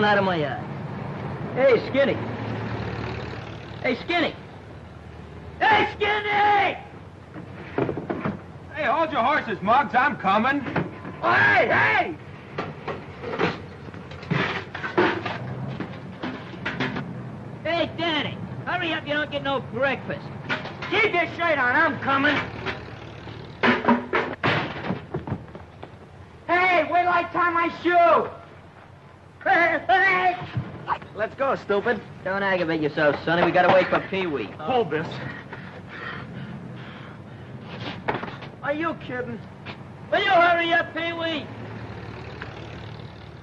one out of my eye. Hey, Skinny. Hey, Skinny. Hey, Skinny! Hey, hold your horses, Muggs. I'm coming. Hey, hey! Hey, Danny, hurry up, you don't get no breakfast. Keep your shirt on, I'm coming. Hey, wait till I tie my shoe. Hey! Let's go, stupid. Don't aggravate yourself, Sonny. We gotta wait for Pee-wee. Hold this. Are you kidding? Will you hurry up, Pee-wee?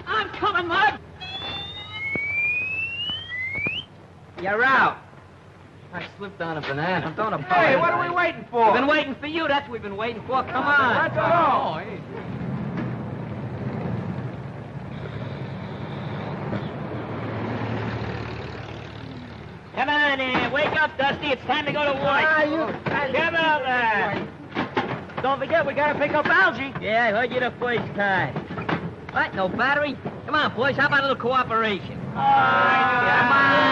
I'm coming, Mug. You're out. I slipped on a banana. I'm throwing a Hey, what are we waiting for? We've been waiting for you. That's what we've been waiting for. Come on. Let's go. Come on in. Wake up, Dusty. It's time to go to work. Come on there. Don't forget, we gotta pick up Algie. Yeah, I heard you the first time. What? No battery? Come on, boys. How about a little cooperation? Come on.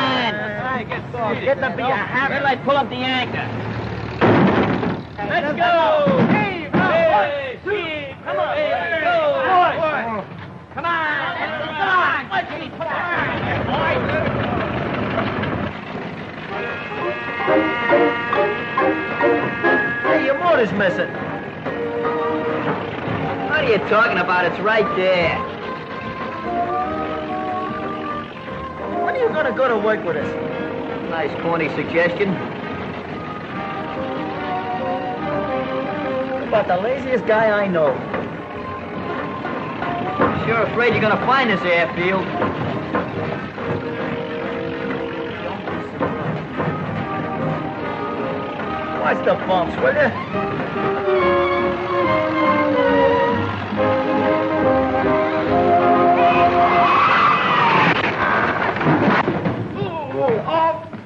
Get to be a habit. Wait till I pull up the anchor. Let's go. Hey, Steve. Come on. Let's go. Boys. Come on. Come on. Let's get put on. Hey, your motor's missing. What are you talking about? It's right there. When are you gonna go to work with us? Nice corny suggestion. You're about the laziest guy I know. Sure afraid you're gonna find this airfield. Watch the bumps, will you?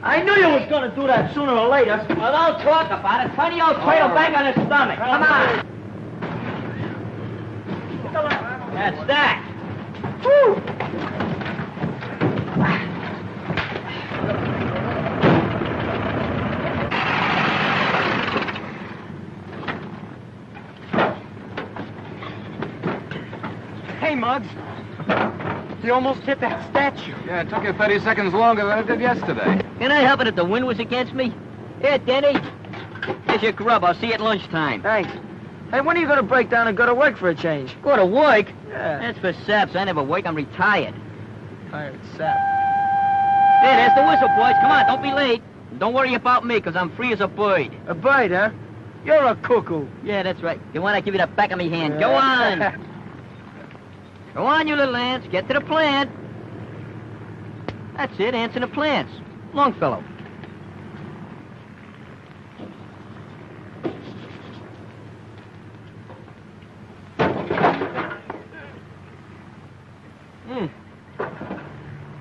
I knew you was gonna do that sooner or later. Well, don't talk about it. Turn the old cradle back on his stomach. Come on. That's that. Woo! Hey, Muggs. You almost hit that statue. Yeah, it took you 30 seconds longer than it did yesterday. Can I help it if the wind was against me? Here, Denny. Here's your grub. I'll see you at lunchtime. Thanks. Hey, when are you gonna break down and go to work for a change? Go to work? Yeah. That's for saps. I never work. I'm retired. Tired sap. There, there's the whistle, boys. Come on, don't be late. Don't worry about me, because I'm free as a bird. A bird, huh? You're a cuckoo. Yeah, that's right. You want to give you the back of me hand. Go on. Go on, you little ants. Get to the plant. That's it, ants in the plants. Longfellow.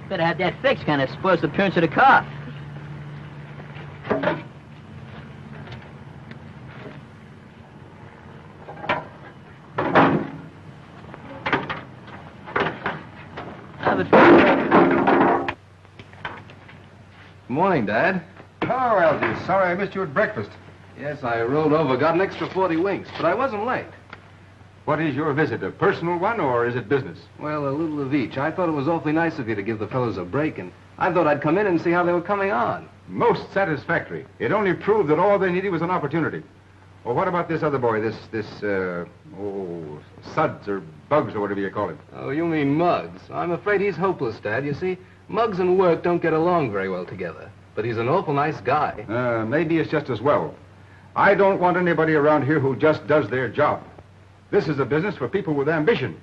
Better have that fixed, kind of spoils the appearance of the car. Morning, Dad. Hello, Algie. Sorry I missed you at breakfast. Yes, I rolled over, got an extra 40 winks, but I wasn't late. What is your visit, a personal one, or is it business? Well, a little of each. I thought it was awfully nice of you to give the fellows a break, and I thought I'd come in and see how they were coming on. Most satisfactory. It only proved that all they needed was an opportunity. Well, what about this other boy, Suds or Bugs or whatever you call him? Oh, you mean Muggs. I'm afraid he's hopeless, Dad. You see, Muggs and work don't get along very well together. But he's an awful nice guy. Maybe it's just as well. I don't want anybody around here who just does their job. This is a business for people with ambition.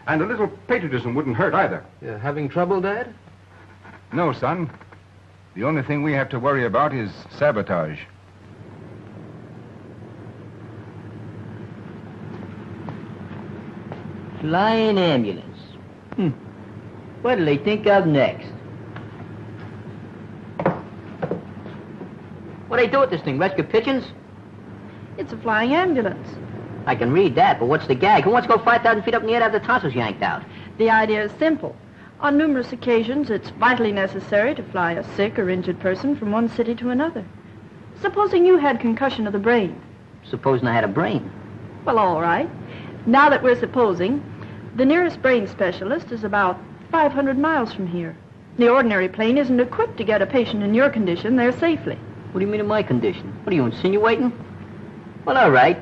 And a little patriotism wouldn't hurt either. You having trouble, Dad? No, son. The only thing we have to worry about is sabotage. Flying ambulance. What'll they think of next? What do they do with this thing? Rescue pigeons? It's a flying ambulance. I can read that, but what's the gag? Who wants to go 5,000 feet up in the air to have the tonsils yanked out? The idea is simple. On numerous occasions, it's vitally necessary to fly a sick or injured person from one city to another. Supposing you had concussion of the brain. Supposing I had a brain. Well, all right. Now that we're supposing, the nearest brain specialist is about 500 miles from here. The ordinary plane isn't equipped to get a patient in your condition there safely. What do you mean in my condition? What are you insinuating? Well, all right.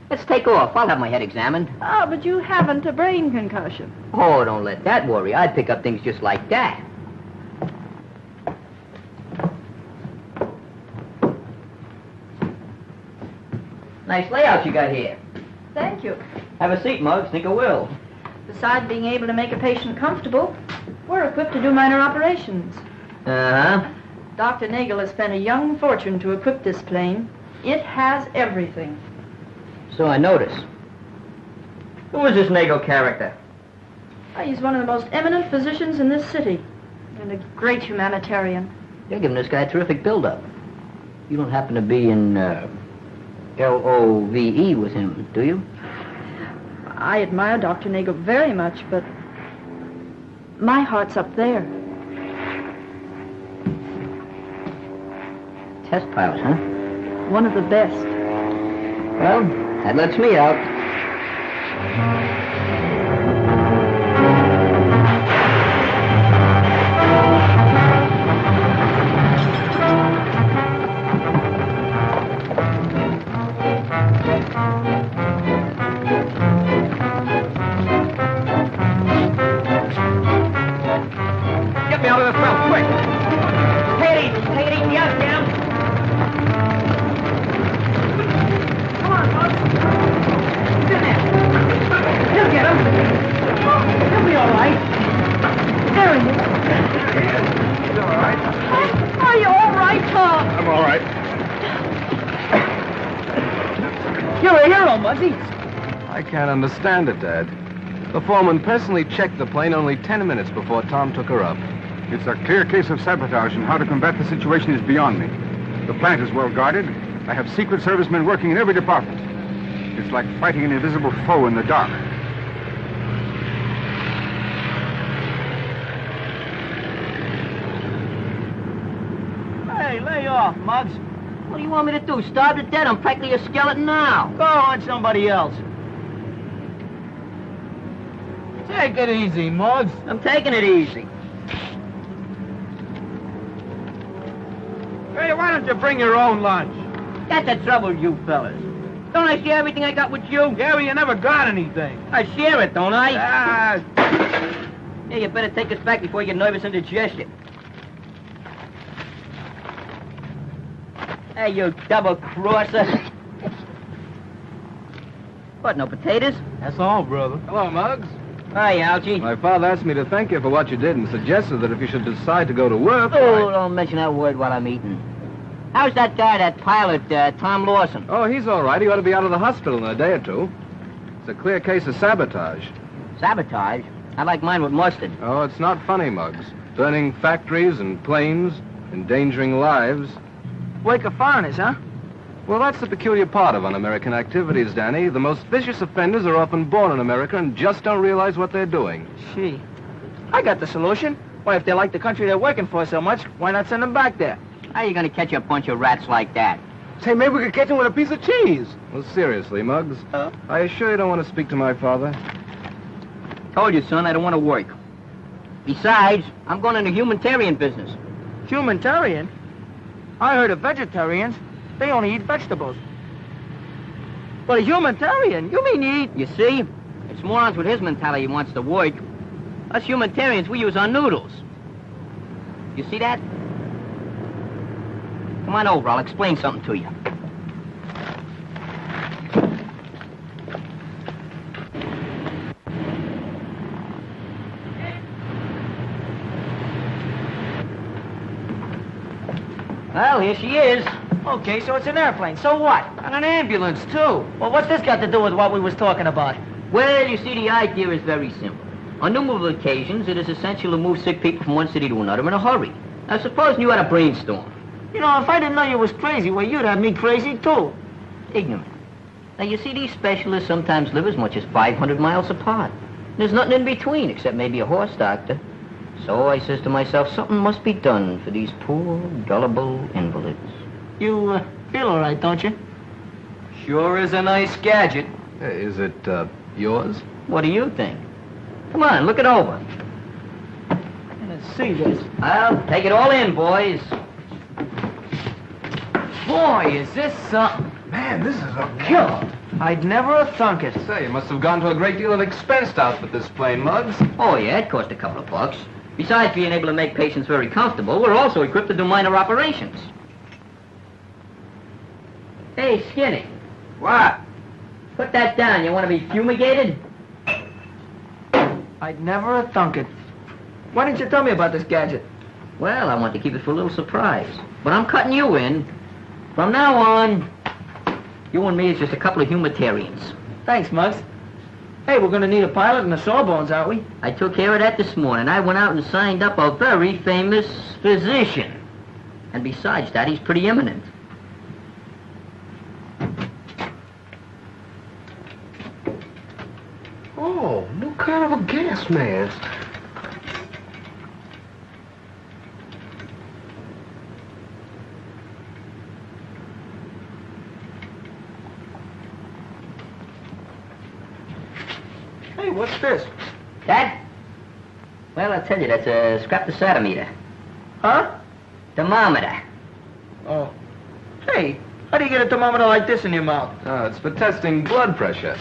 Let's take off. I'll have my head examined. Ah, but you haven't a brain concussion. Oh, don't let that worry. I'd pick up things just like that. Nice layout you got here. Thank you. Have a seat, Muggs. Think I will. Besides being able to make a patient comfortable, we're equipped to do minor operations. Uh-huh. Dr. Nagel has spent a young fortune to equip this plane. It has everything. So I notice. Who is this Nagel character? He's one of the most eminent physicians in this city, and a great humanitarian. You're giving this guy a terrific build-up. You don't happen to be in, LOVE with him, do you? I admire Dr. Nagel very much, but my heart's up there. Test pilots, huh? One of the best. Well, that lets me out. Get me out of this mouth, quick! Take it easy, out, Jim! Come on, Bud. He's in there. He'll get him. He'll be all right. There he is. He's all right. Are you all right, Tom? I'm all right. You're a hero, Muggsy. I can't understand it, Dad. The foreman personally checked the plane only 10 minutes before Tom took her up. It's a clear case of sabotage, and how to combat the situation is beyond me. The plant is well guarded. I have Secret Service men working in every department. It's like fighting an invisible foe in the dark. Hey, lay off, Muggs. What do you want me to do? Starve to death? I'm practically a skeleton now. Go on somebody else. Take it easy, Muggs. I'm taking it easy. Hey, why don't you bring your own lunch? That's the trouble, you fellas. Don't I share everything I got with you? Yeah, well, you never got anything. I share it, don't I? Ah, Yeah, you better take this back before you get nervous indigestion. Hey, you double-crosser. What, no potatoes? that's all, brother. Hello, Muggs. Hi, Algie. My father asked me to thank you for what you did and suggested that if you should decide to go to work... Oh, don't mention that word while I'm eating. How's that guy, that pilot, Tom Lawson? Oh, he's all right. He ought to be out of the hospital in a day or two. It's a clear case of sabotage. Sabotage? I like mine with mustard. Oh, it's not funny, Muggs. Burning factories and planes, endangering lives. Wake of foreigners, huh? Well, that's the peculiar part of un-American activities, Danny. The most vicious offenders are often born in America and just don't realize what they're doing. Gee, I got the solution. Why, if they like the country they're working for so much, why not send them back there? How are you going to catch a bunch of rats like that? Say, maybe we could catch them with a piece of cheese. Well, seriously, Muggs, I assure you don't want to speak to my father. Told you, son, I don't want to work. Besides, I'm going into humanitarian business. Humanitarian? I heard of vegetarians. They only eat vegetables. But a humanitarian? You mean you eat... You see? It's morons with his mentality he wants to work. Us humanitarians, we use our noodles. You see that? Come on over, I'll explain something to you. Well, here she is. Okay, so it's an airplane. So what? And an ambulance, too. Well, what's this got to do with what we was talking about? Well, you see, the idea is very simple. On numerous occasions, it is essential to move sick people from one city to another in a hurry. Now, supposing you had a brainstorm. You know, if I didn't know you was crazy, well, you'd have me crazy, too. Ignorant. Now, you see, these specialists sometimes live as much as 500 miles apart. There's nothing in between, except maybe a horse doctor. So I says to myself, something must be done for these poor, gullible invalids. You feel all right, don't you? Sure is a nice gadget. Is it, yours? What do you think? Come on, look it over. Let's see this. Well, take it all in, boys. Boy, is this something. Man, this is a killer. I'd never have thunk it. Say, you must have gone to a great deal of expense to outfit this plane, Muggs. Oh, yeah, it cost a couple of bucks. Besides being able to make patients very comfortable, we're also equipped to do minor operations. Hey, Skinny, What? put that down. You want to be fumigated? I'd never have thunk it. Why didn't you tell me about this gadget? Well, I want to keep it for a little surprise. But I'm cutting you in. From now on, you and me is just a couple of humanitarians. Thanks, Muggs. Hey, we're gonna need a pilot and a sawbones, aren't we? I took care of that this morning. I went out and signed up a very famous physician. And besides that, he's pretty eminent. Oh, new kind of a gas mask. Hey, what's this? That? Well, I'll tell you, that's a scraptocytometer. Huh? Thermometer. Oh. Hey, how do you get a thermometer like this in your mouth? It's for testing blood pressure.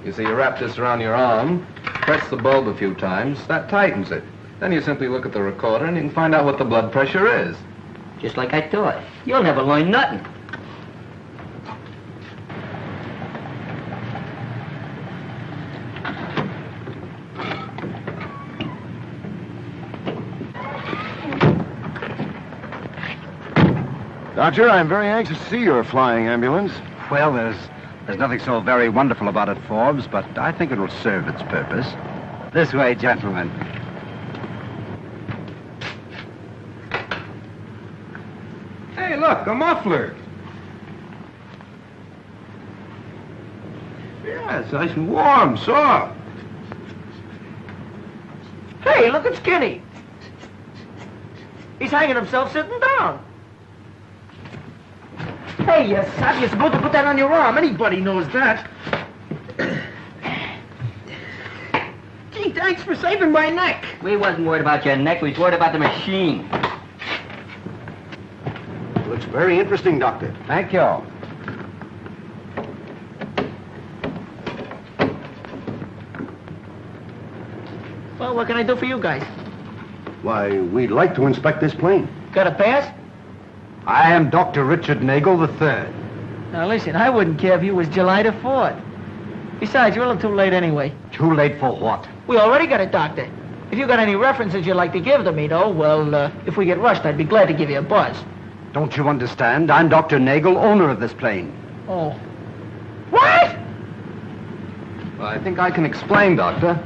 You see, you wrap this around your arm, press the bulb a few times, that tightens it. Then you simply look at the recorder and you can find out what the blood pressure is. Just like I thought. You'll never learn nothing. Doctor, I'm very anxious to see your flying ambulance. Well, there's nothing so very wonderful about it, Forbes, but I think it'll serve its purpose. This way, gentlemen. Hey, look, a muffler. Yeah, it's nice and warm, soft. Hey, look at Skinny. He's hanging himself sitting down. Hey, you sap, you're supposed to put that on your arm. Anybody knows that. Gee, thanks for saving my neck. We wasn't worried about your neck, we was worried about the machine. Looks very interesting, Doctor. Thank you. Well, what can I do for you guys? Why, we'd like to inspect this plane. Got a pass? I am Dr. Richard Nagel III. Now, listen, I wouldn't care if you was July the 4th. Besides, you're a little too late anyway. Too late for what? We already got a doctor. If you got any references you'd like to give to me, though, well, if we get rushed, I'd be glad to give you a buzz. Don't you understand? I'm Dr. Nagel, owner of this plane. Oh. What? Well, I think I can explain, Doctor.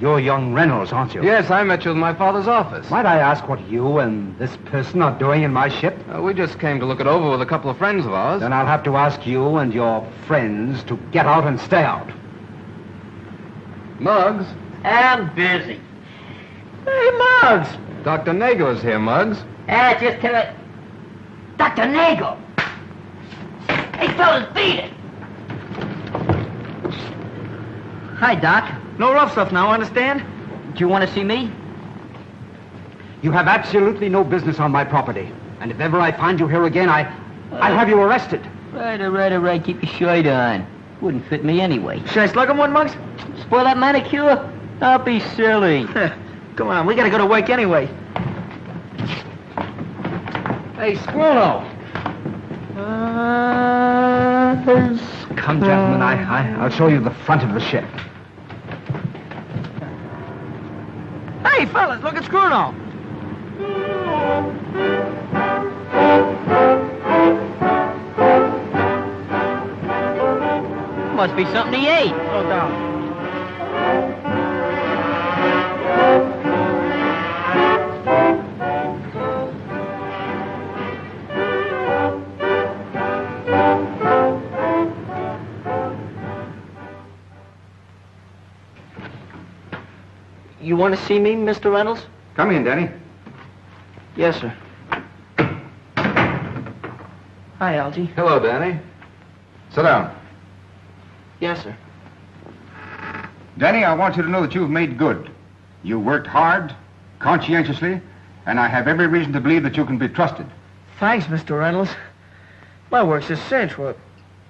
You're young Reynolds, aren't you? Yes, I met you in my father's office. Might I ask what you and this person are doing in my ship? We just came to look it over with a couple of friends of ours. Then I'll have to ask you and your friends to get out and stay out. Muggs, I'm busy. Hey, Muggs. Dr. Nagel is here, Muggs. Just tell it. Dr. Nagel! Hey, fellas, beat it! Hi, Doc. No rough stuff now, understand? Do you want to see me? You have absolutely no business on my property. And if ever I find you here again, I'll have you arrested. Right, all right. Keep your shirt on. Wouldn't fit me anyway. Should I slug him one, Muggs? Spoil that manicure? Don't be silly. Come on, we gotta go to work anyway. Hey, Scruno! Come, gentlemen, I'll show you the front of the ship. Hey, fellas, look at Scruno. Must be something he ate. No doubt. You want to see me, Mr. Reynolds? Come in, Danny. Yes, sir. Hi, Algie. Hello, Danny. Sit down. Yes, sir. Danny, I want you to know that you've made good. You worked hard, conscientiously, and I have every reason to believe that you can be trusted. Thanks, Mr. Reynolds. My work's a cinch. Well,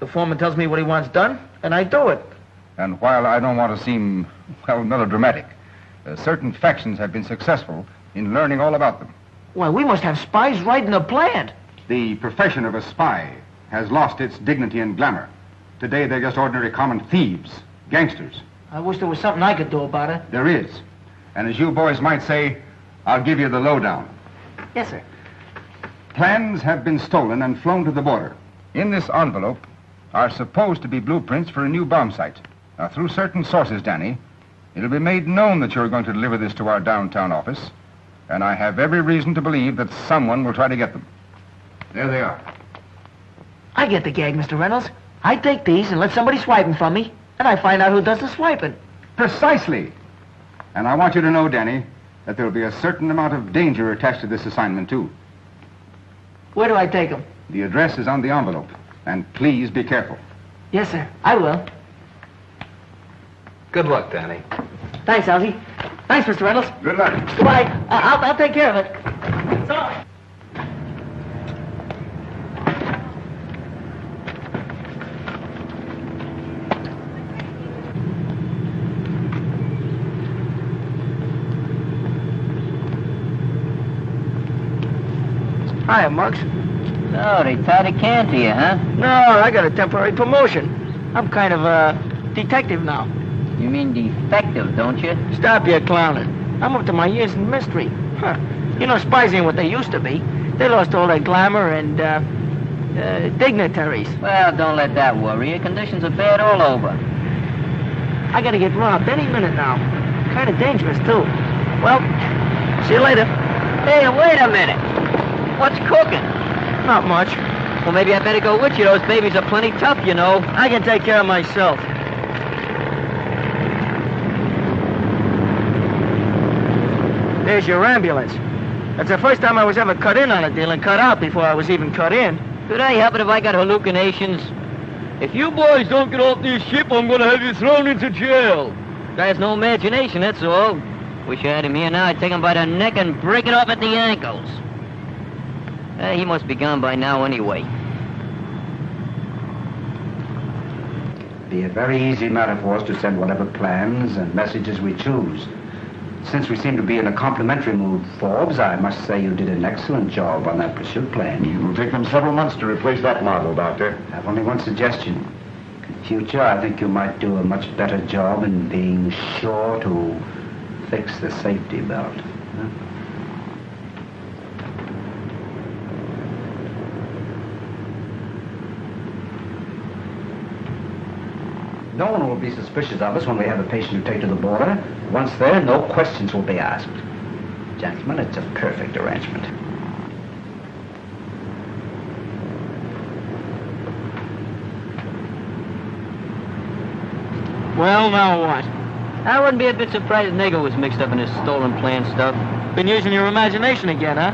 the foreman tells me what he wants done, and I do it. And while I don't want to seem, well, melodramatic, certain factions have been successful in learning all about them. Well, we must have spies right in the plant. The profession of a spy has lost its dignity and glamour. Today, they're just ordinary common thieves, gangsters. I wish there was something I could do about it. There is. And as you boys might say, I'll give you the lowdown. Yes, sir. Plans have been stolen and flown to the border. In this envelope are supposed to be blueprints for a new bomb site. Now, through certain sources, Danny, it'll be made known that you're going to deliver this to our downtown office, and I have every reason to believe that someone will try to get them. There they are. I get the gag, Mr. Reynolds. I take these and let somebody swipe them from me, and I find out who does the swiping. Precisely. And I want you to know, Danny, that there'll be a certain amount of danger attached to this assignment, too. Where do I take them? The address is on the envelope, and please be careful. Yes, sir. I will. Good luck, Danny. Thanks, Algie. Thanks, Mr. Reynolds. Good luck. Goodbye. I'll take care of it. So long. Hiya, Muggs. Oh, they tied a can to you, huh? No, I got a temporary promotion. I'm kind of a detective now. You mean defective, don't you? Stop your clowning. I'm up to my ears in mystery. Huh. You know, spies ain't what they used to be. They lost all their glamour and, dignitaries. Well, don't let that worry you. Conditions are bad all over. I gotta get robbed any minute now. Kind of dangerous, too. Well, see you later. Hey, wait a minute. What's cooking? Not much. Well, maybe I better go with you. Those babies are plenty tough, you know. I can take care of myself. There's your ambulance. That's the first time I was ever cut in on a deal and cut out before I was even cut in. Could I help it if I got hallucinations? If you boys don't get off this ship, I'm gonna have you thrown into jail. Guy has no imagination, that's all. Wish I had him here now. I'd take him by the neck and break it off at the ankles. He must be gone by now anyway. Be a very easy matter for us to send whatever plans and messages we choose. Since we seem to be in a complimentary mood, Forbes, I must say you did an excellent job on that pursuit plan. It will take them several months to replace that model, Doctor. I have only one suggestion. In future, I think you might do a much better job in being sure to fix the safety belt. Huh? No one will be suspicious of us when we have a patient to take to the border. Once there, no questions will be asked. Gentlemen, it's a perfect arrangement. Well, now what? I wouldn't be a bit surprised if Nagel was mixed up in this stolen plan stuff. Been using your imagination again, huh?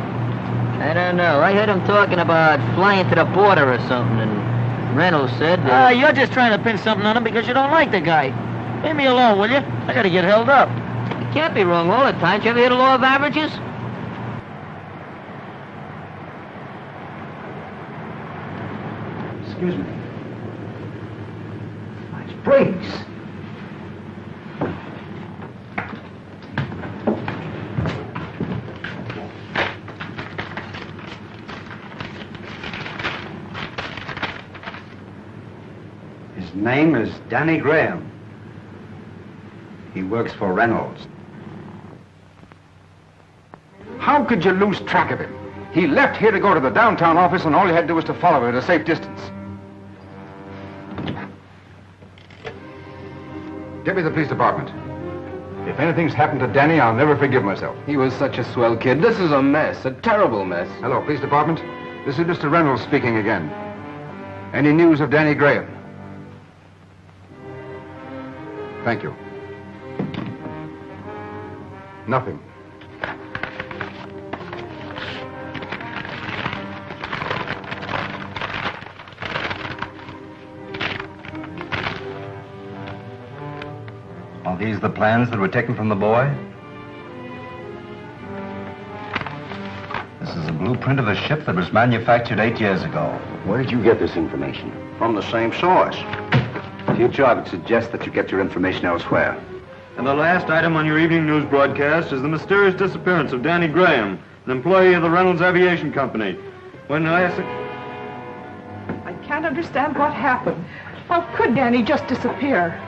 I don't know. I heard him talking about flying to the border or something, and Reynolds said that... You're just trying to pin something on him because you don't like the guy. Leave me alone, will you? I gotta get held up. You can't be wrong all the time. Did you ever hear the law of averages? Excuse me. It's Briggs. His name is Danny Graham. He works for Reynolds. How could you lose track of him? He left here to go to the downtown office, and all you had to do was to follow him at a safe distance. Get me the police department. If anything's happened to Danny, I'll never forgive myself. He was such a swell kid. This is a mess, a terrible mess. Hello, police department. This is Mr. Reynolds speaking again. Any news of Danny Graham? Thank you. Nothing. Are these the plans that were taken from the boy? This is a blueprint of a ship that was manufactured 8 years ago. Where did you get this information? From the same source. Future, I would suggest that you get your information elsewhere. And the last item on your evening news broadcast is the mysterious disappearance of Danny Graham, an employee of the Reynolds Aviation Company. When I asked... I can't understand what happened. How could Danny just disappear?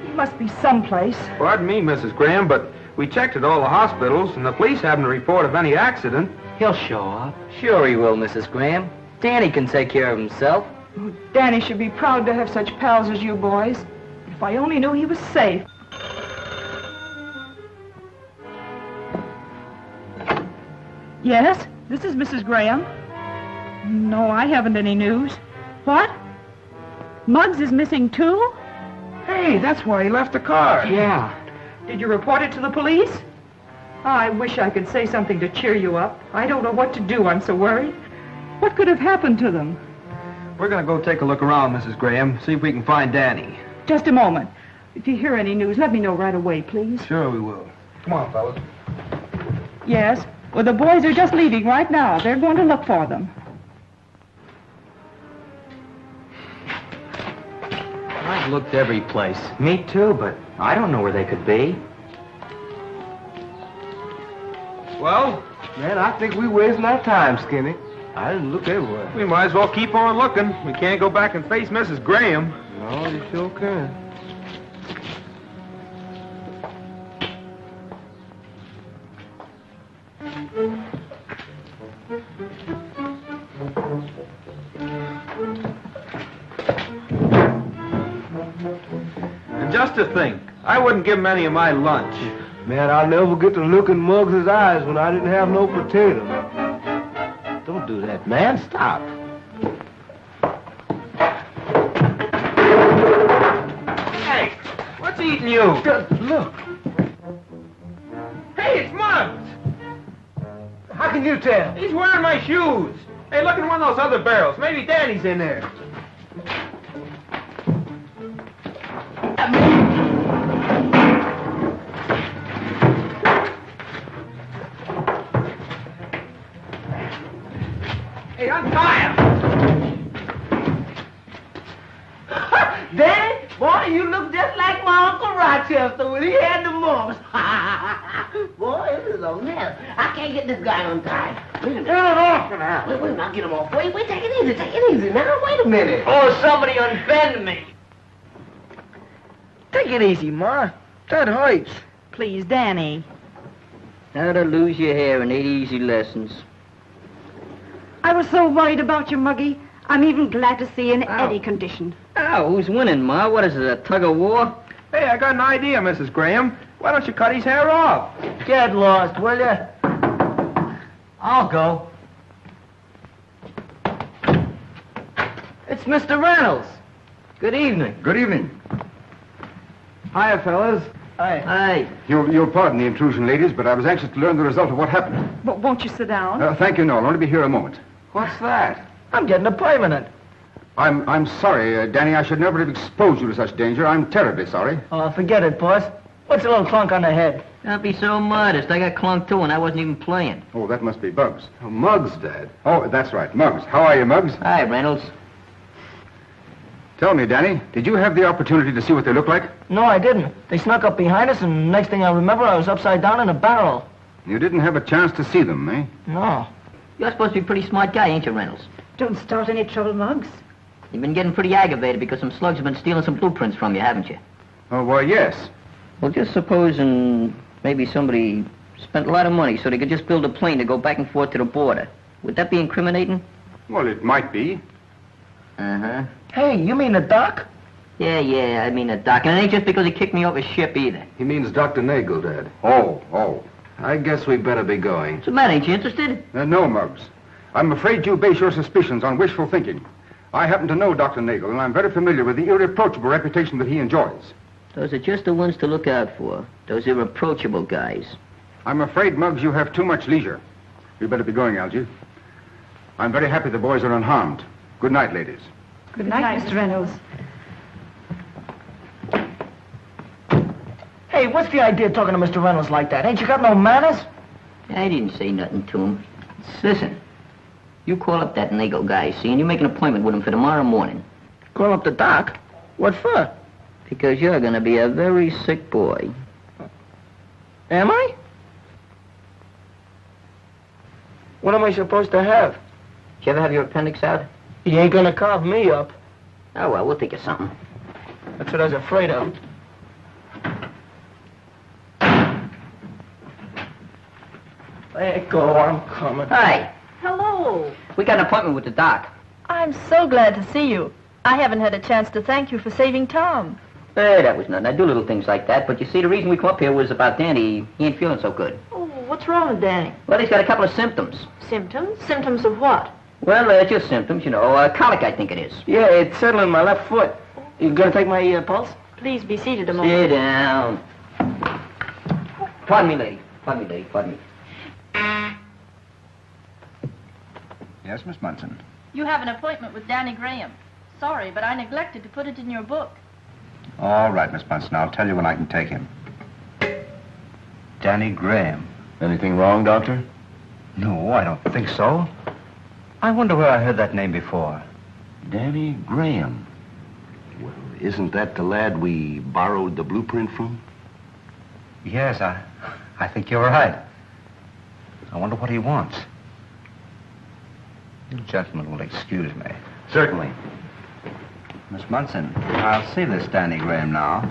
He must be someplace. Pardon me, Mrs. Graham, but we checked at all the hospitals, and the police haven't a report of any accident. He'll show up. Sure he will, Mrs. Graham. Danny can take care of himself. Danny should be proud to have such pals as you boys. If I only knew he was safe. Yes, this is Mrs. Graham. No, I haven't any news. What? Muggs is missing too? Hey, that's why he left the car. Yeah. Did you report it to the police? I wish I could say something to cheer you up. I don't know what to do. I'm so worried. What could have happened to them? We're going to go take a look around, Mrs. Graham, see if we can find Danny. Just a moment. If you hear any news, let me know right away, please. Sure we will. Come on, fellas. Yes. Well, the boys are just leaving right now. They're going to look for them. I've looked every place. Me too, but I don't know where they could be. Well, Man, I think we're wasting our time, Skinny. I didn't look everywhere. we might as well keep on looking. We can't go back and face Mrs. Graham. No, you sure can. And just to think, I wouldn't give him any of my lunch. Man, I'll never get to look in Muggs' eyes when I didn't have no potato. Don't do that, man. Stop. Hey, what's eating you? Just look. Hey, it's Muggs. How can you tell? He's wearing my shoes. Hey, look in one of those other barrels. Maybe Danny's in there. Hey, untie him. Danny, boy, you look just like my Uncle Rochester when he had the mumps. Boy, this is a mess. I can't get this guy untied. Turn it off now. Wait, I'll get him off. Wait, take it easy now. Wait a minute. Oh, somebody unbend me. Take it easy, Ma. That hurts. Please, Danny. How to lose your hair in 8 easy lessons. I was so worried about you, Muggy. I'm even glad to see you in any condition. Oh, who's winning, Ma? What is it, a tug of war? Hey, I got an idea, Mrs. Graham. Why don't you cut his hair off? Get lost, will you? I'll go. It's Mr. Reynolds. Good evening. Good evening. Hiya, fellas. Hey. You'll pardon the intrusion, ladies, but I was anxious to learn the result of what happened. But won't you sit down? Thank you, no. I'll only be here a moment. What's that? I'm getting a permanent. I'm sorry, Danny. I should never have exposed you to such danger. I'm terribly sorry. Oh, forget it, boss. What's a little clunk on the head? Don't be so modest. I got clunked too, and I wasn't even playing. Oh, that must be Muggs. Oh, Muggs, Dad. Oh, that's right, Muggs. How are you, Muggs? Hi, Reynolds. Tell me, Danny, did you have the opportunity to see what they look like? No, I didn't. They snuck up behind us, and next thing I remember, I was upside down in a barrel. You didn't have a chance to see them, eh? No. You're supposed to be a pretty smart guy, ain't you, Reynolds? Don't start any trouble, Muggs. You've been getting pretty aggravated because some slugs have been stealing some blueprints from you, haven't you? Oh, why, yes. Well, just supposing maybe somebody spent a lot of money so they could just build a plane to go back and forth to the border. Would that be incriminating? Well, it might be. Uh-huh. Hey, you mean the doc? Yeah, I mean the doc. And it ain't just because he kicked me off his ship either. He means Dr. Nagel, Dad. Oh. I guess we'd better be going. What's the matter? Ain't you interested? No, Muggs. I'm afraid you base your suspicions on wishful thinking. I happen to know Dr. Nagel, and I'm very familiar with the irreproachable reputation that he enjoys. Those are just the ones to look out for. Those irreproachable guys. I'm afraid, Muggs, you have too much leisure. You'd better be going, Algy. I'm very happy the boys are unharmed. Good night, ladies. Good night, Mr. Reynolds. Hey, what's the idea of talking to Mr. Reynolds like that? Ain't you got no manners? I didn't say nothing to him. Listen, you call up that Nagle guy, see, and you make an appointment with him for tomorrow morning. Call up the doc? What for? Because you're going to be a very sick boy. Am I? What am I supposed to have? Did you ever have your appendix out? He ain't gonna carve me up. Oh, well, we'll think of something. That's what I was afraid of. Let go, I'm coming. Hi. Hello. We got an appointment with the doc. I'm so glad to see you. I haven't had a chance to thank you for saving Tom. Hey, that was nothing. I do little things like that. But you see, the reason we come up here was about Danny. He ain't feeling so good. Oh, what's wrong with Danny? Well, he's got a couple of symptoms. Symptoms? Symptoms of what? Well, just symptoms, you know. Colic, I think it is. Yeah, it's settling my left foot. You gonna take my pulse? Please be seated a moment. Sit down. Pardon me, lady. Pardon me, lady. Pardon me. Yes, Miss Munson. You have an appointment with Danny Graham. Sorry, but I neglected to put it in your book. All right, Miss Munson. I'll tell you when I can take him. Danny Graham. Anything wrong, Doctor? No, I don't think so. I wonder where I heard that name before. Danny Graham. Well, isn't that the lad we borrowed the blueprint from? Yes, I think you're right. I wonder what he wants. You gentlemen will excuse me. Certainly. Miss Munson, I'll see this Danny Graham now.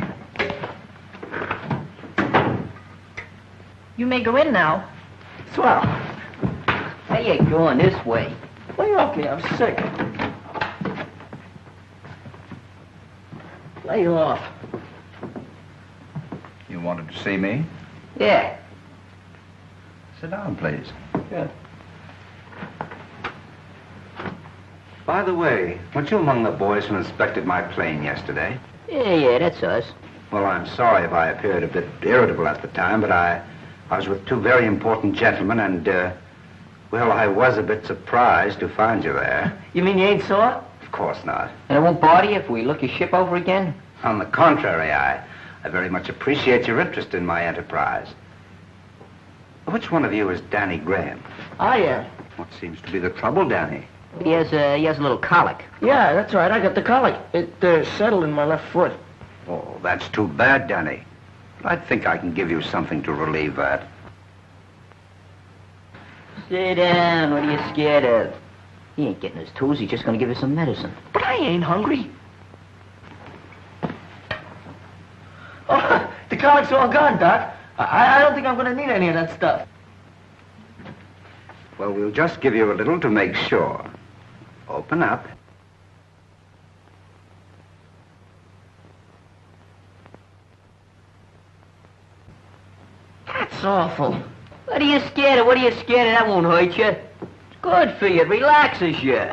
You may go in now. Swell. How you going this way? Lay off me, I'm sick. Lay off. You wanted to see me? Yeah. Sit down, please. Yeah. By the way, weren't you among the boys who inspected my plane yesterday? Yeah, that's us. Well, I'm sorry if I appeared a bit irritable at the time, but I was with two very important gentlemen, and, well, I was a bit surprised to find you there. You mean you ain't sore? Of course not. And it won't bother you if we look your ship over again? On the contrary, I very much appreciate your interest in my enterprise. Which one of you is Danny Graham? I am. What seems to be the trouble, Danny? He has a little colic. Yeah, that's right. I got the colic. It settled in my left foot. Oh, that's too bad, Danny. But I think I can give you something to relieve that. Sit down. What are you scared of? He ain't getting his tools. He's just going to give you some medicine. But I ain't hungry. Oh, the colic's all gone, Doc. I don't think I'm going to need any of that stuff. Well, we'll just give you a little to make sure. Open up. That's awful. What are you scared of? What are you scared of? That won't hurt you. It's good for you. It relaxes you.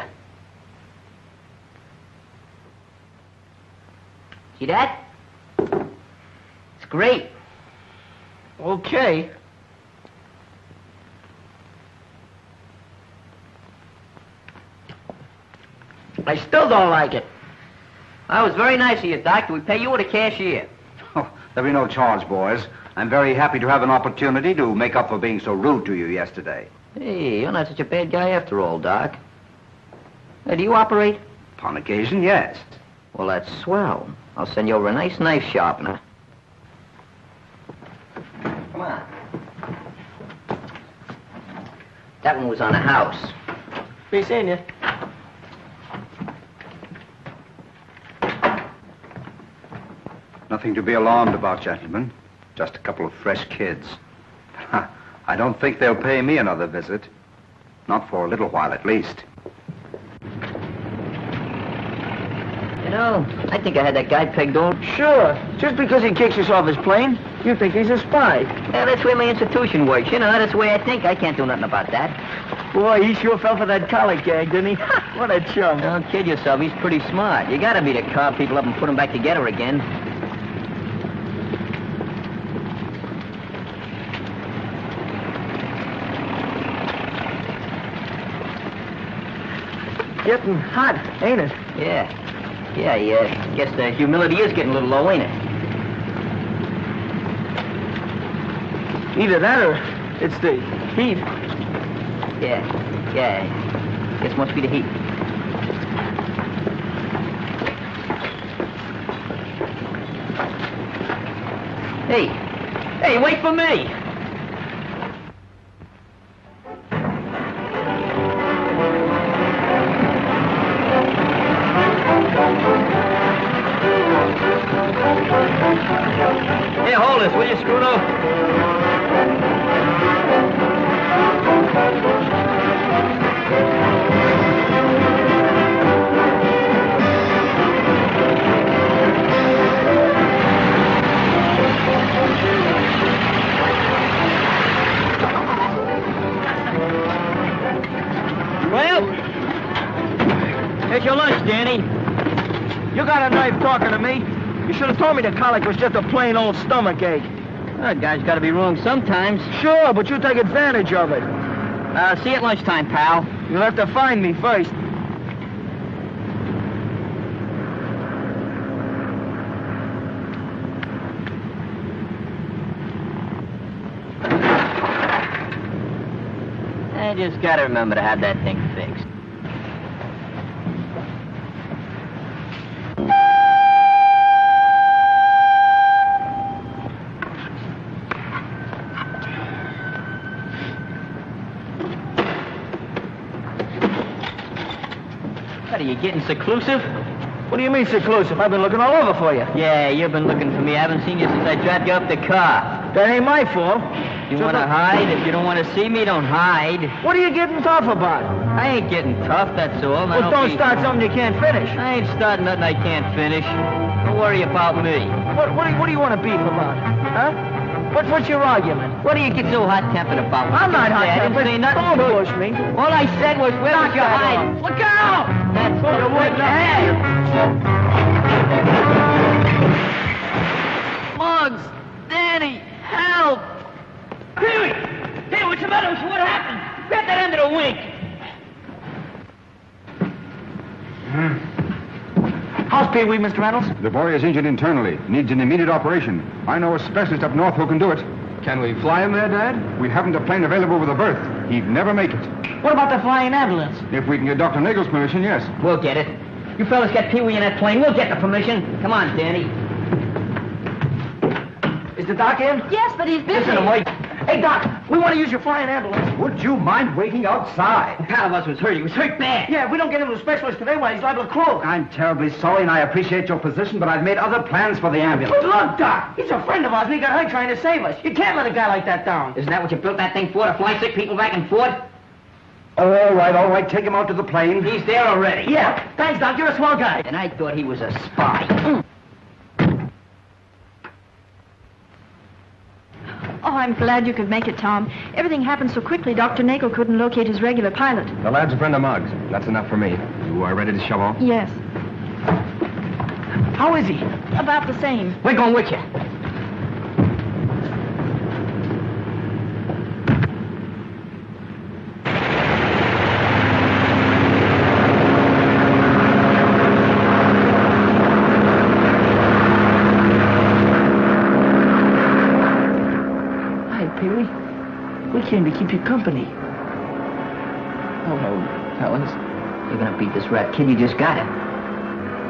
See that? It's great. Okay. I still don't like it. That was very nice of you, Doc. Do we pay you or the cashier? Oh, there'll be no charge, boys. I'm very happy to have an opportunity to make up for being so rude to you yesterday. Hey, you're not such a bad guy after all, Doc. Do you operate? Upon occasion, yes. Well, that's swell. I'll send you over a nice knife sharpener. Come on. That one was on a house. Be seeing you. Nothing to be alarmed about, gentlemen. Just a couple of fresh kids. I don't think they'll pay me another visit. Not for a little while, at least. You know, I think I had that guy pegged on. Sure. Just because he kicks us off his plane, you think he's a spy. Yeah, that's the way my institution works. You know, that's the way I think. I can't do nothing about that. Boy, he sure fell for that colic gag, didn't he? What a chum. Don't kid yourself. He's pretty smart. You gotta be to carve people up and put them back together again. getting hot, ain't it? Yeah. Yeah. Guess the humidity is getting a little low, ain't it? Either that or it's the heat. Yeah. Guess must be the heat. Hey, wait for me! Here, hold this, will you, Scruto? Well, here's your lunch, Danny. You got a knife talking to me? You should have told me the colic was just a plain old stomach ache. That guy's got to be wrong sometimes. Sure, but you take advantage of it. See you at lunchtime, pal. You'll have to find me first. I just got to remember to have that thing fixed. What, are you getting seclusive? What do you mean seclusive? I've been looking all over for you. Yeah, you've been looking for me. I haven't seen you since I dropped you off the car. That ain't my fault. You want to hide? If you don't want to see me, don't hide. What are you getting tough about? I ain't getting tough, that's all. Now, Well, don't start something you can't finish. I ain't starting nothing I can't finish. Don't worry about me. What do you want to beef about? Huh? What's your argument? What do you get so hot-tempered about? I'm not hot-tempered. I didn't say nothing. Don't push me. All I said was, where was your hide? Look out! That's what you wouldn't have. Muggs! Danny! Help! Pee-wee! Hey, what's the matter? What happened? Grab that end of the wing. How's Pee-wee, Mr. Reynolds? The boy is injured internally. Needs an immediate operation. I know a specialist up north who can do it. Can we fly him there, Dad? We haven't a plane available with a berth. He'd never make it. What about the flying ambulance? If we can get Dr. Nagel's permission, yes. We'll get it. You fellas get Pee-wee in that plane. We'll get the permission. Come on, Danny. Is the doc in? Yes, but he's busy. Listen, wait. Hey, Doc, we want to use your flying ambulance. Would you mind waiting outside? A pal of us was hurt. He was hurt bad. Yeah, if we don't get him to a specialist today, why, he's liable to croak. I'm terribly sorry, and I appreciate your position, but I've made other plans for the ambulance. But look, Doc, he's a friend of ours, and he got hurt trying to save us. You can't let a guy like that down. Isn't that what you built that thing for, to fly sick people back and forth? All right. Take him out to the plane. He's there already. Yeah, thanks, Doc. You're a swell guy. And I thought he was a spy. Oh, I'm glad you could make it, Tom. Everything happened so quickly, Dr. Nagel couldn't locate his regular pilot. The lad's a friend of Muggs. That's enough for me. You are ready to shove off? Yes. How is he? About the same. We're going with you. We came to keep you company. Hello, fellas. You're gonna beat this rat kid. You just got him.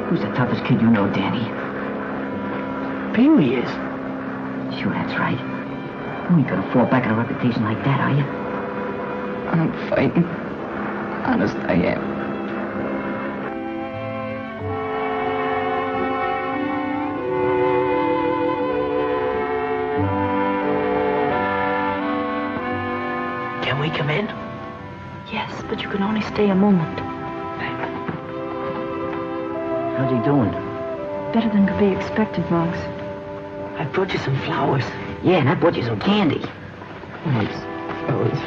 Who's the toughest kid you know, Danny? Pee-wee is. Sure, that's right. You ain't gonna fall back on a reputation like that, are you? I'm fighting. Honest, I am. Can we come in? Yes, but you can only stay a moment. How's he doing? Better than could be expected, Muggs. I brought you some flowers. Yeah, and I bought you some candy. Thanks, fellas.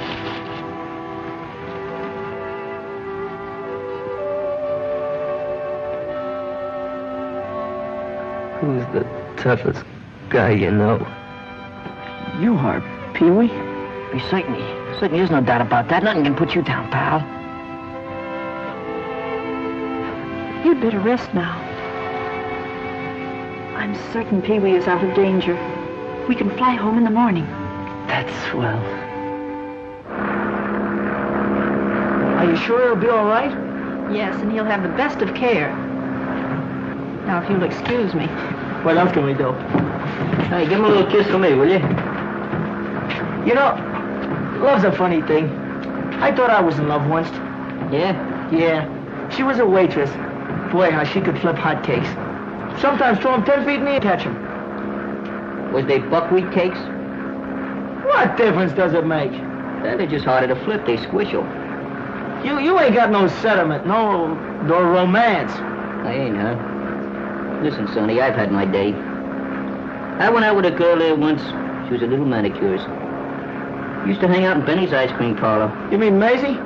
Who's the toughest guy you know? You are, Pee-wee? Certainly, there's no doubt about that. Nothing can put you down, pal. You'd better rest now. I'm certain Pee-wee is out of danger. We can fly home in the morning. That's swell. Are you sure he'll be all right? Yes, and he'll have the best of care. Now, if you'll excuse me. What else can we do? Hey, give him a little kiss for me, will you? You know, love's a funny thing. I thought I was in love once. Yeah? Yeah. She was a waitress. Boy, how she could flip hotcakes. Sometimes throw them 10 feet in the air, catch them. Was they buckwheat cakes? What difference does it make? They're just harder to flip. They squishel. You ain't got no sentiment, no romance. I ain't, huh? Listen, Sonny, I've had my day. I went out with a girl there once. She was a little manicurist. Used to hang out in Benny's ice cream parlor. You mean Maisie?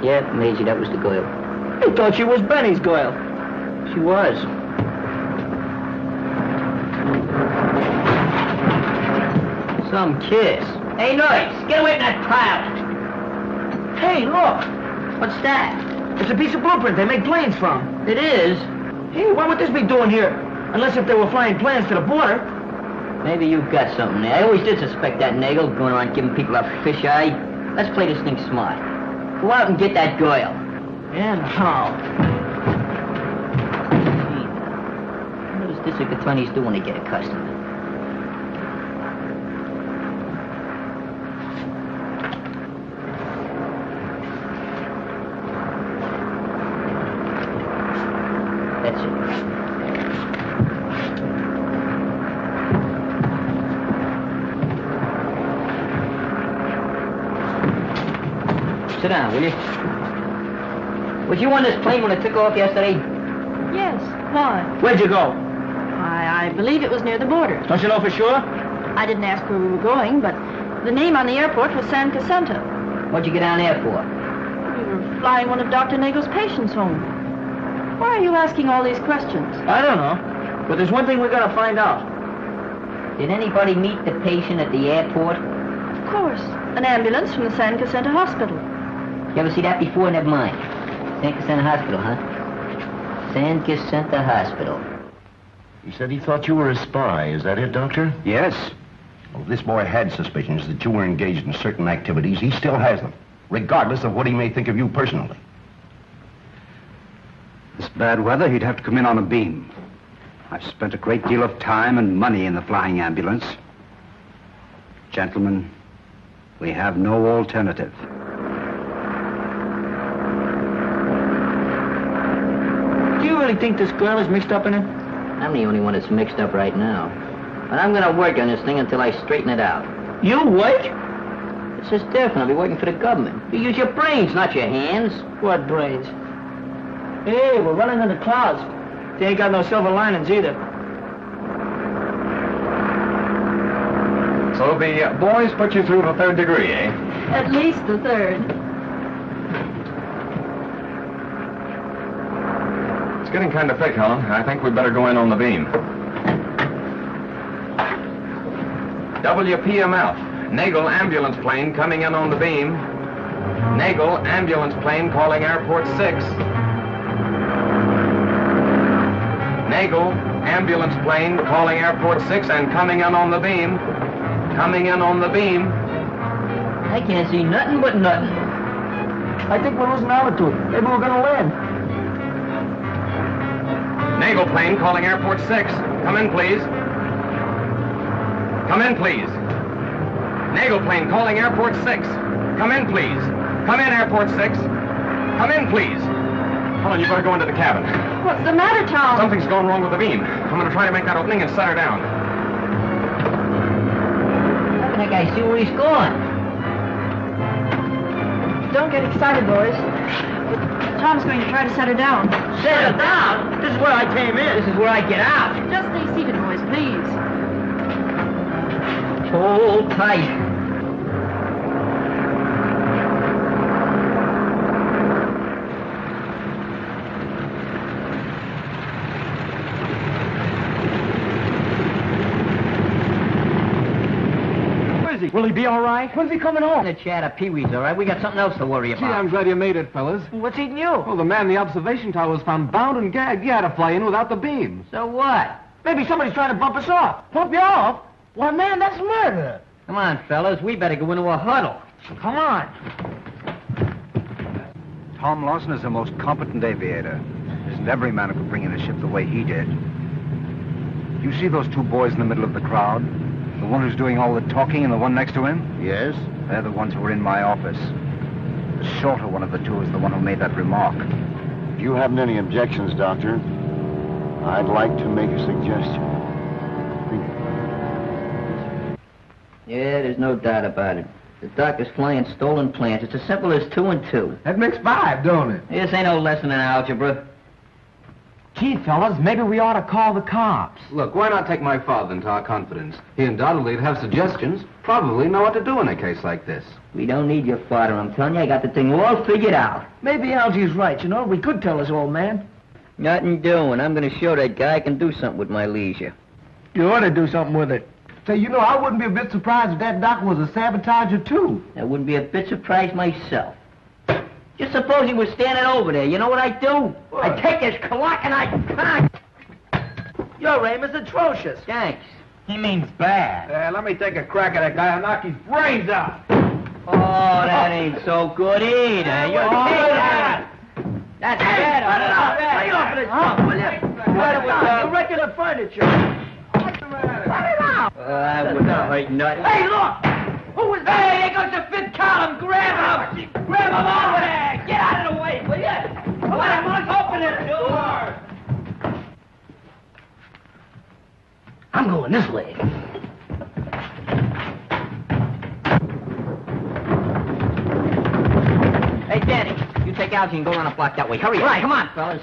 Yeah, Maisie, that was the girl. I thought she was Benny's girl. She was. Some kiss. Hey, Noise, get away from that pile. Hey, look. What's that? It's a piece of blueprint they make planes from. It is? Hey, what would this be doing here? Unless if they were flying planes to the border. Maybe you've got something there. I always did suspect that Nagel going around giving people a fish eye. Let's play this thing smart. Go out and get that girl. And how? What does district attorneys do when they get a customer? That's it. Sit down, will you? Was you on this plane when it took off yesterday? Yes. Why? Where'd you go? I believe it was near the border. Don't you know for sure? I didn't ask where we were going, but the name on the airport was San Jacinto. What'd you get down there for? We were flying one of Dr. Nagel's patients home. Why are you asking all these questions? I don't know. But there's one thing we gotta find out. Did anybody meet the patient at the airport? Of course. An ambulance from the San Jacinto Hospital. You ever see that before? Never mind. San Jacinto Hospital, huh? San Jacinto Hospital. He said he thought you were a spy. Is that it, Doctor? Yes. Well, if this boy had suspicions that you were engaged in certain activities, he still has them, regardless of what he may think of you personally. This bad weather, he'd have to come in on a beam. I've spent a great deal of time and money in the flying ambulance. Gentlemen, we have no alternative. Do you really think this girl is mixed up in it? I'm the only one that's mixed up right now. But I'm gonna work on this thing until I straighten it out. You work? This is different. I'll be working for the government. You use your brains, not your hands. What brains? Hey, we're running in the clouds. They ain't got no silver linings either. So the boys put you through the 3rd degree, eh? At least the 3rd. It's getting kind of thick, Helen. I think we'd better go in on the beam. WPMF. Nagel ambulance plane coming in on the beam. Nagel ambulance plane calling airport 6. Nagel ambulance plane calling airport 6 and coming in on the beam. Coming in on the beam. I can't see nothing but nothing. I think we're losing altitude. Maybe we're gonna land. Nagel plane calling airport 6. Come in, please. Come in, please. Nagel plane calling airport 6. Come in, please. Come in, airport 6. Come in, please. Helen, you better go into the cabin. What's the matter, Tom? Something's gone wrong with the beam. I'm going to try to make that opening and set her down. How can that guy see where he's going? Don't get excited, boys. Tom's going to try to set her down. Set her down? This is where I came in. This is where I get out. Just stay seated, boys, please. Hold tight. he? Will he be all right? When's he coming home? The chat of Pee-wee's, all right? We got something else to worry Gee, about. I'm glad you made it, fellas. What's eating you? Well, the man in the observation tower was found bound and gagged. You had to fly in without the beams. So what? Maybe somebody's trying to bump us off. Bump you off? Why, man, that's murder. Come on, fellas. We better go into a huddle. Come on. Tom Lawson is the most competent aviator. There isn't every man who could bring in a ship the way he did. You see those two boys in the middle of the crowd? The one who's doing all the talking and the one next to him? Yes? They're the ones who were in my office. The shorter one of the two is the one who made that remark. If you haven't any objections, Doctor, I'd like to make a suggestion. Yeah, there's no doubt about it. The doctor's flying stolen plans. It's as simple as 2 and 2. That makes 5, don't it? This ain't no lesson in algebra. Gee, fellas, maybe we ought to call the cops. Look, why not take my father into our confidence? He undoubtedly would have suggestions, probably know what to do in a case like this. We don't need your father, I'm telling you. I got the thing all figured out. Maybe Algie's right, you know. We could tell his old man. Nothing doing. I'm going to show that guy I can do something with my leisure. You ought to do something with it. Say, you know, I wouldn't be a bit surprised if that doctor was a sabotager, too. I wouldn't be a bit surprised myself. Just suppose he was standing over there. You know what I'd do? What? I'd take his clock and I'd... Your aim is atrocious. Thanks. He means bad. Let me take a crack at that guy and knock his brains out. Oh, that ain't so good either. You're that. That's better. Lay off of this stuff, will you? You're wrecking the furniture. That wouldn't hurt nothing. Hey, look! Who is that? Hey, there goes the fifth column. Grab him. Grab him over there. Get out of the way, will you? Let him open the door. I'm going this way. Hey, Danny, you take Algie and go around the block that way. Hurry up. Right. Come on, fellas.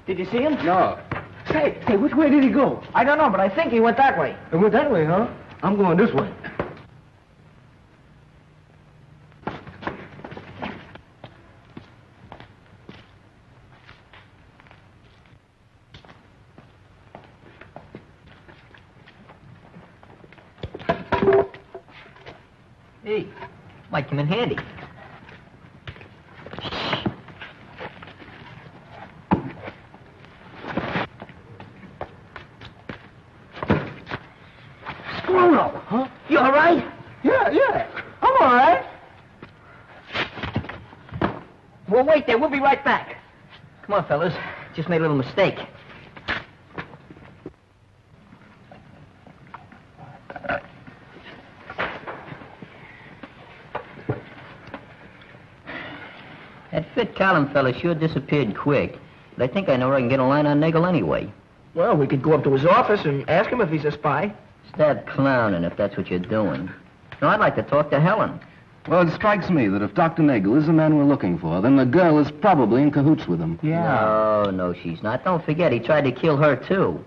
Did you see him? No. Hey, which way did he go? I don't know, but I think he went that way. It went that way, huh? I'm going this way. Hey, might come in handy. Bruno, huh? You all right? Yeah. I'm all right. Well, wait there. We'll be right back. Come on, fellas. Just made a little mistake. That Fit Column fella sure disappeared quick. But I think I know where I can get a line on Nagel anyway. Well, we could go up to his office and ask him if he's a spy. Stop clowning if that's what you're doing. No, I'd like to talk to Helen. Well, it strikes me that if Dr. Nagel is the man we're looking for, then the girl is probably in cahoots with him. No, she's not. Don't forget, he tried to kill her, too.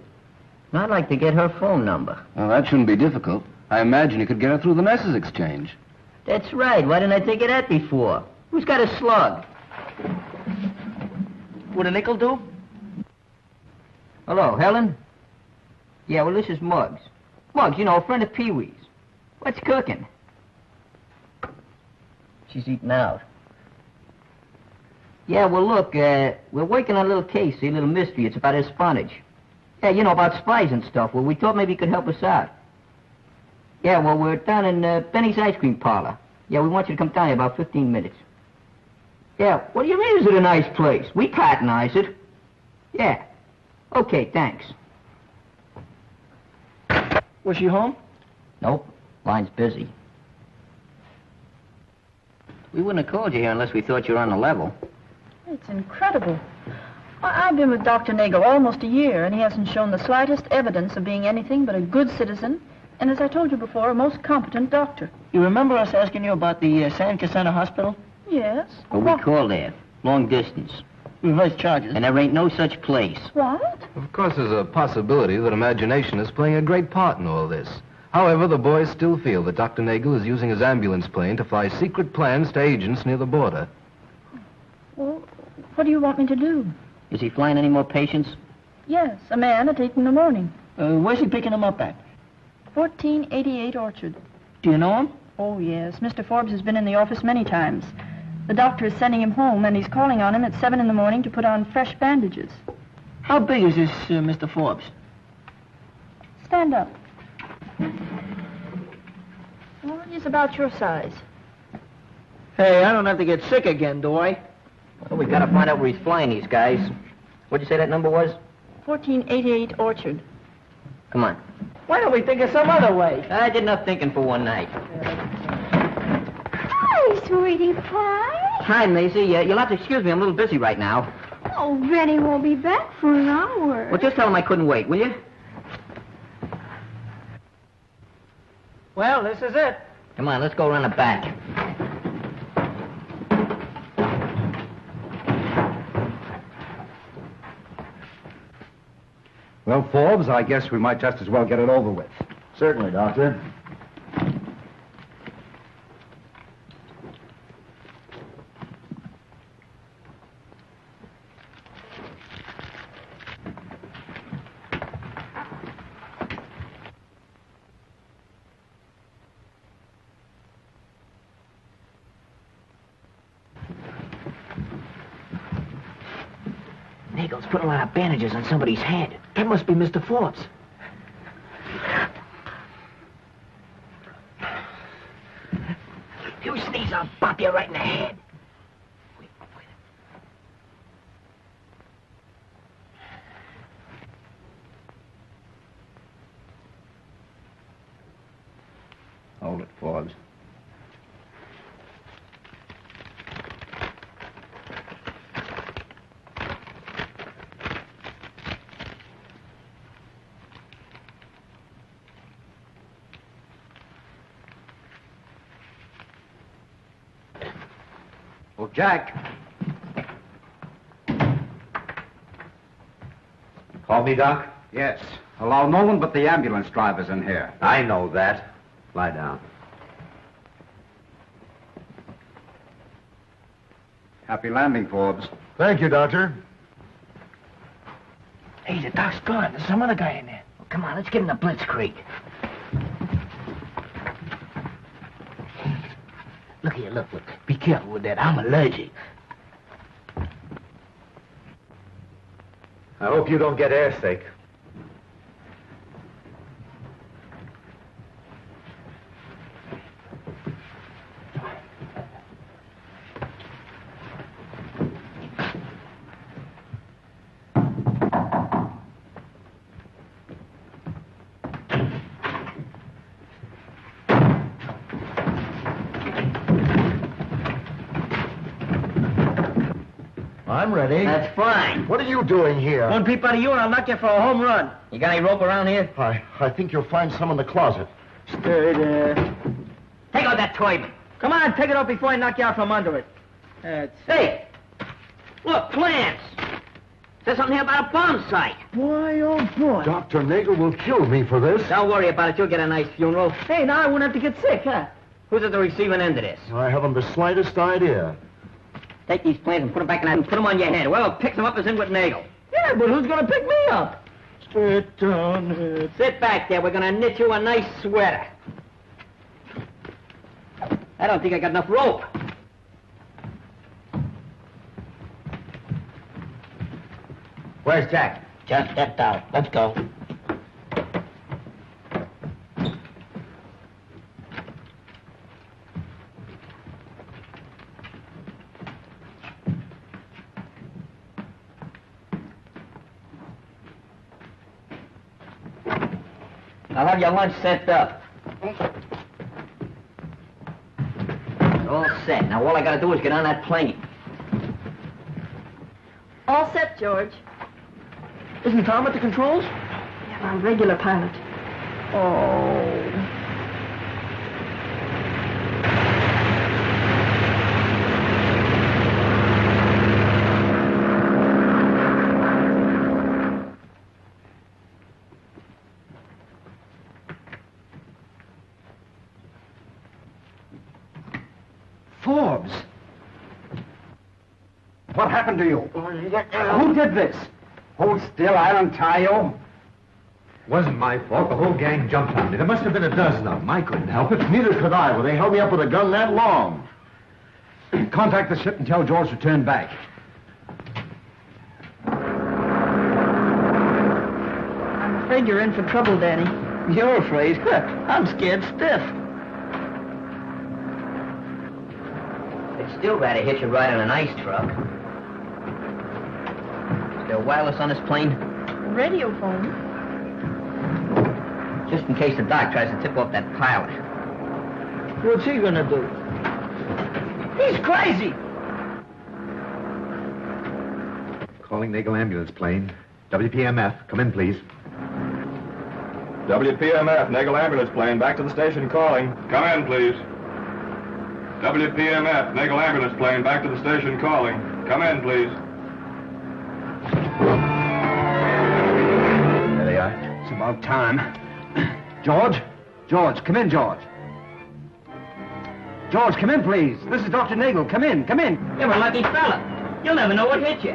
And I'd like to get her phone number. Well, that shouldn't be difficult. I imagine you could get her through the message exchange. That's right. Why didn't I think of that before? Who's got a slug? Would a nickel do? Hello, Helen? Yeah, well, this is Muggs. Muggs, you know, a friend of Pee-wee's. What's cooking? She's eating out. Yeah, well, look, we're working on a little case, a little mystery. It's about espionage. Yeah, you know, about spies and stuff. Well, we thought maybe you could help us out. Yeah, well, we're down in Benny's Ice Cream Parlor. Yeah, we want you to come down here about 15 minutes. Yeah, what do you mean, is it a nice place? We patronize it. Yeah. Okay, thanks. Was she home? Nope. Line's busy. We wouldn't have called you here unless we thought you were on the level. It's incredible. I've been with Dr. Nagel almost a year, and he hasn't shown the slightest evidence of being anything but a good citizen, and as I told you before, a most competent doctor. You remember us asking you about the San Cassandra Hospital? Yes. Well, we called there. Long distance. Reverse charges. And there ain't no such place. What? Of course, there's a possibility that imagination is playing a great part in all this. However, the boys still feel that Dr. Nagel is using his ambulance plane to fly secret plans to agents near the border. Well, what do you want me to do? Is he flying any more patients? Yes, a man at 8 in the morning. Where's he picking them up at? 1488 Orchard. Do you know him? Oh, yes. Mr. Forbes has been in the office many times. The doctor is sending him home, and he's calling on him at 7 in the morning to put on fresh bandages. How big is this Mr. Forbes? Stand up. Well, he's about your size. Hey, I don't have to get sick again, do I? Well, we gotta find out where he's flying these guys. What'd you say that number was? 1488 Orchard. Come on. Why don't we think of some other way? I did enough thinking for one night. Hi, sweetie pie. Hi, Maisie. You'll have to excuse me. I'm a little busy right now. Oh, Benny won't be back for an hour. Well, just tell him I couldn't wait, will you? Well, this is it. Come on, let's go around the back. Well, Forbes, I guess we might just as well get it over with. Certainly, Doctor. Nagel's putting a lot of bandages on somebody's head. That must be Mr. Forbes. If you sneeze, I'll bop you right in the head. Hold it, Forbes. Oh, Jack. Call me, Doc? Yes. Allow no one but the ambulance drivers in here. I know that. Lie down. Happy landing, Forbes. Thank you, Doctor. Hey, the doc's gone. There's some other guy in there. Well, come on, let's get in the blitzkrieg. Look here, look. Be careful with that. I'm allergic. I hope you don't get airsick. I'm ready. That's fine. What are you doing here? One peep out of you and I'll knock you for a home run. You got any rope around here? I think you'll find some in the closet. Stay there. Take out that toy. Come on, take it off before I knock you out from under it. Hey! Look, plans! Says something here about a bomb site. Boy, oh boy. Dr. Nagel will kill me for this. Don't worry about it. You'll get a nice funeral. Hey, now I won't have to get sick, huh? Who's at the receiving end of this? I haven't the slightest idea. Take these plans and put them back in that and put them on your head. Whoever picks them up is in with Nagel. Yeah, but who's gonna pick me up? Sit down. Sit back there. We're gonna knit you a nice sweater. I don't think I got enough rope. Where's Jack? Just stepped out. Let's go. I'll have your lunch sent up. All set. Now all I gotta do is get on that plane. All set, George. Isn't Tom at the controls? Yeah, our regular pilot. Oh. Forbes! What happened to you? Who did this? Hold still, I'll untie you. Wasn't my fault. The whole gang jumped on me. There must have been a dozen of them. I couldn't help it. Neither could I. Well, they held me up with a gun that long. Contact the ship and tell George to turn back. I'm afraid you're in for trouble, Danny. You're afraid? I'm scared stiff. They'd still rather hitch a ride on an ice truck. Is there wireless on this plane? Radio phone. Just in case the doc tries to tip off that pilot. What's he gonna do? He's crazy! Calling Nagel ambulance plane. WPMF, come in, please. WPMF, Nagel ambulance plane, back to the station calling. Come in, please. WPMF, Nagel ambulance plane, back to the station calling. Come in, please. There they are. It's about time. George? George, come in, George. George, come in, please. This is Dr. Nagel. Come in, come in. You're a lucky fella. You'll never know what hit you.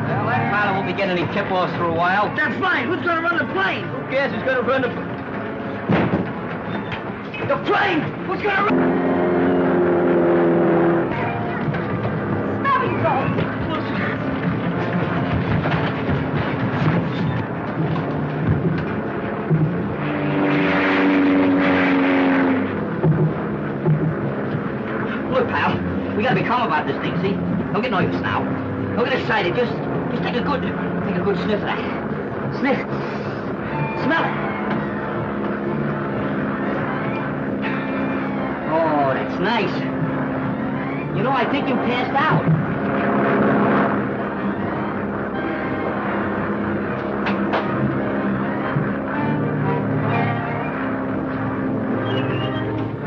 Well, that pilot won't be getting any tip-offs for a while. That's fine. Who's gonna run the plane? Who cares who's gonna run the plane? Who's gonna run? Stop it, George. Look, pal, we gotta be calm about this thing, see? Don't get nervous now. Don't get excited. Just take a good sniff of that. Sniff. Smell it. Oh, that's nice. You know, I think you passed out.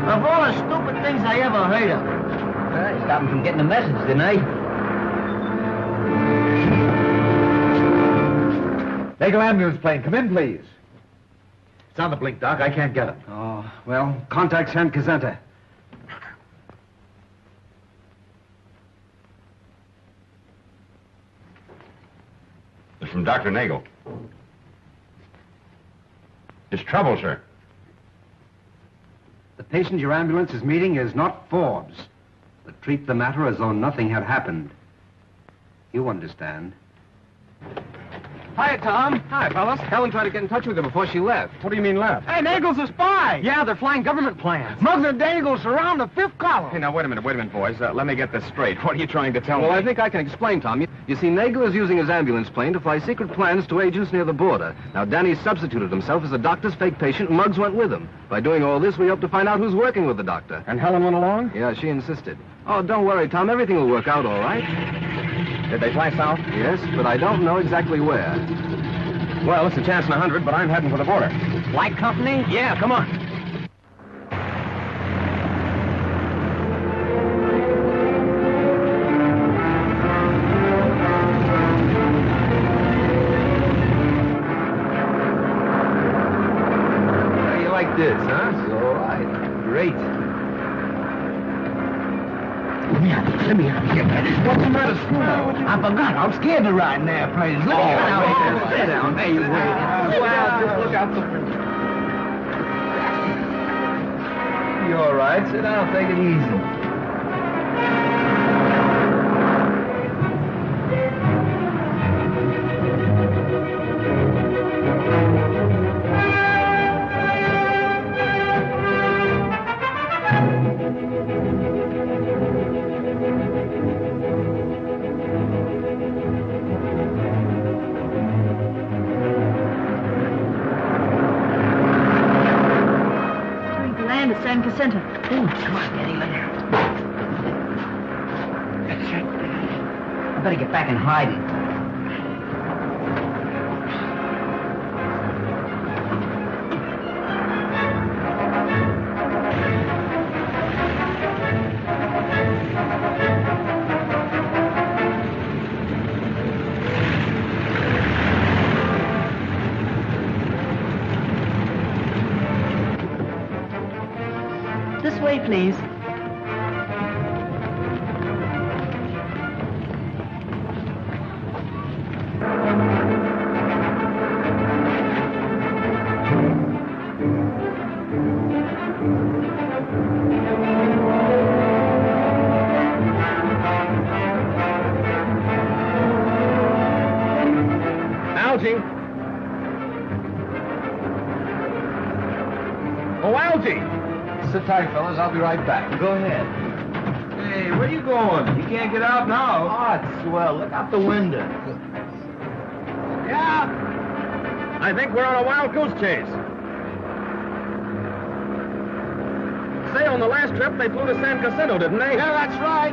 Of all the stupid things I ever heard of. I stopped him from getting the message, didn't I? Nagel ambulance plane, come in, please. It's on the blink, Doc. I can't get it. Oh, well, contact San Cazenta. It's from Dr. Nagel. It's trouble, sir. The patient your ambulance is meeting is not Forbes, but treat the matter as though nothing had happened. You understand. Hiya, Tom. Hi, fellas. Helen tried to get in touch with you before she left. What do you mean left? Hey, Nagel's a spy! Yeah, they're flying government plans. Muggs and Dangle surround the fifth column. Hey, now, wait a minute, boys. Let me get this straight. What are you trying to tell me? Well, I think I can explain, Tom. You see, Nagel is using his ambulance plane to fly secret plans to agents near the border. Now, Danny substituted himself as the doctor's fake patient, and Muggs went with him. By doing all this, we hope to find out who's working with the doctor. And Helen went along? Yeah, she insisted. Oh, don't worry, Tom. Everything will work out all right. Did they fly south? Yes, but I don't know exactly where. Well, it's a chance in 100, but I'm heading for the border. Flight company? Yeah, come on. How you like this, huh? All right. Great. Let me out here, man. What's the matter, Screwball? I forgot. I'm scared to ride in airplanes. Let me out here. Sit down. Hey, you wait. Well, just look out the... You all right? Sit down. Take it easy. San Cazenta. Ooh, come on, Danny, let her. That's it. I better get back in hiding. This way, please. sit tight, fellas. I'll be right back. Go ahead. Hey, where you going? You can't get out now. Oh, it's swell. Look out the window. Yeah. I think we're on a wild goose chase. Say, on the last trip, they flew to San Jacinto, didn't they? Yeah, that's right.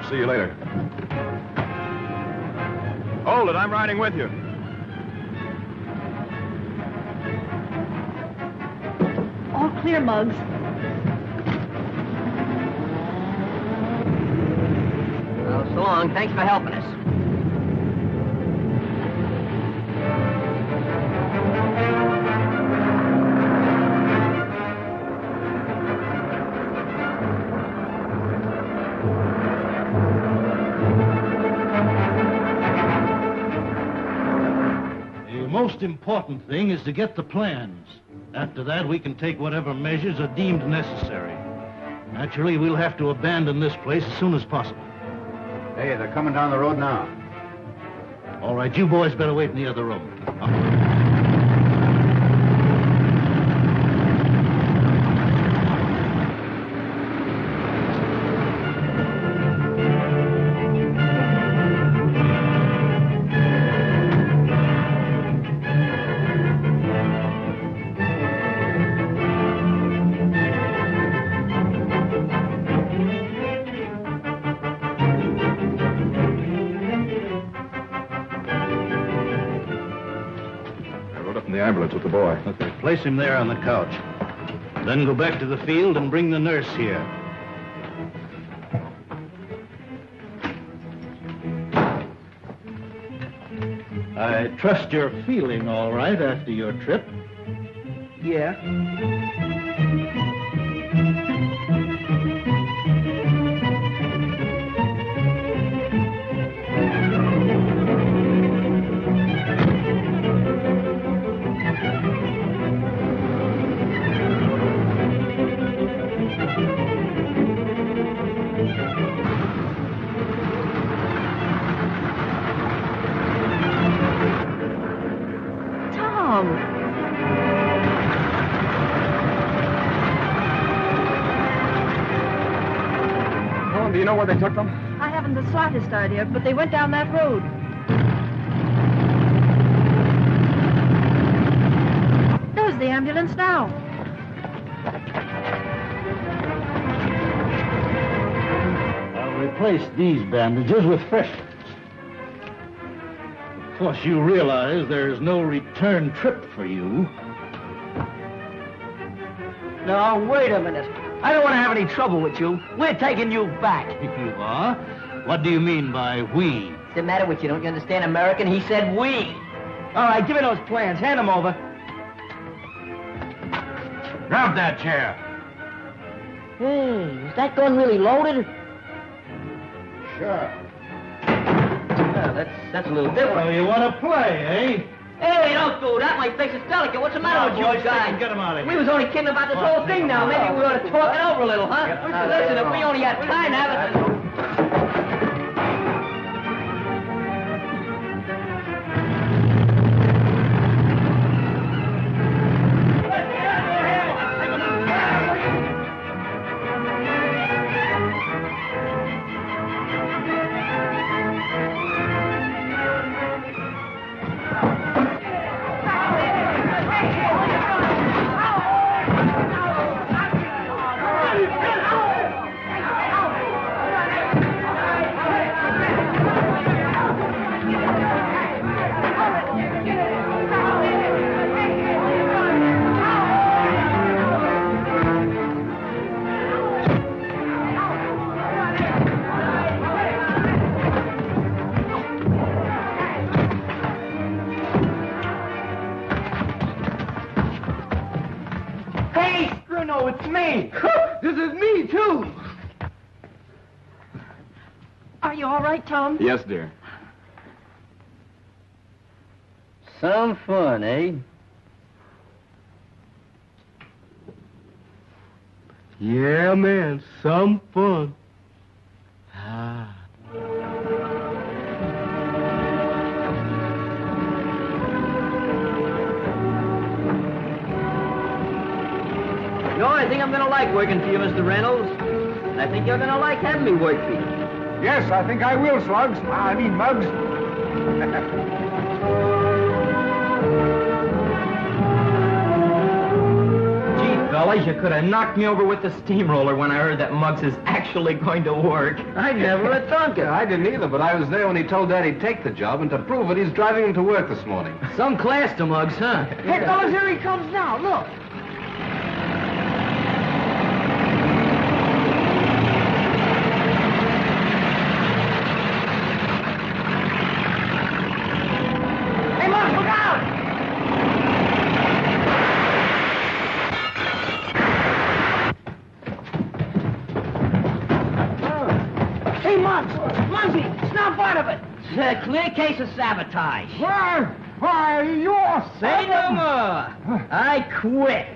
See you later. Hold it, I'm riding with you. All clear, Muggs. Well, so long. Thanks for helping us. The most important thing is to get the plans. After that, we can take whatever measures are deemed necessary. Naturally, we'll have to abandon this place as soon as possible. Hey, they're coming down the road now. All right, you boys better wait in the other room. The ambulance with the boy. Okay, place him there on the couch. Then go back to the field and bring the nurse here. I trust you're feeling all right after your trip. Yeah. Do you know where they took them? I haven't the slightest idea, but they went down that road. There's the ambulance now. I'll replace these bandages with fresh ones. Of course, you realize there's no return trip for you. Now, wait a minute. I don't want to have any trouble with you. We're taking you back. You are? What do you mean by we? What's the matter with you? Don't you understand American? He said we. All right, give me those plans. Hand them over. Grab that chair. Hey, is that gun really loaded? Sure. Well, that's a little different. So you want to play, eh? Hey, don't do that. My face is delicate. What's the matter with you guys? Get him out of here. We was only kidding about this whole thing now. Maybe we ought to talk it over a little, huh? Listen, if we only had time to have it... No, it's me. This is me, too. Are you all right, Tom? Yes, dear. Some fun, eh? Yeah, man, some fun. Ah. You know, I think I'm gonna like working for you, Mr. Reynolds. And I think you're gonna like having me work for you. Yes, I think I will, Slugs. I mean, Muggs. Fellas, you could have knocked me over with the steamroller when I heard that Muggs is actually going to work. I never had thunk it. I didn't either, but I was there when he told Dad he'd take the job, and to prove it, he's driving him to work this morning. Some class to Muggs, huh? Hey, fellas, here he comes now. Look. Hey, Muggs, look out! Hey, Muggs! Muggsy, snap out of it! It's a clear case of sabotage. Why, you're... Say no more. I quit.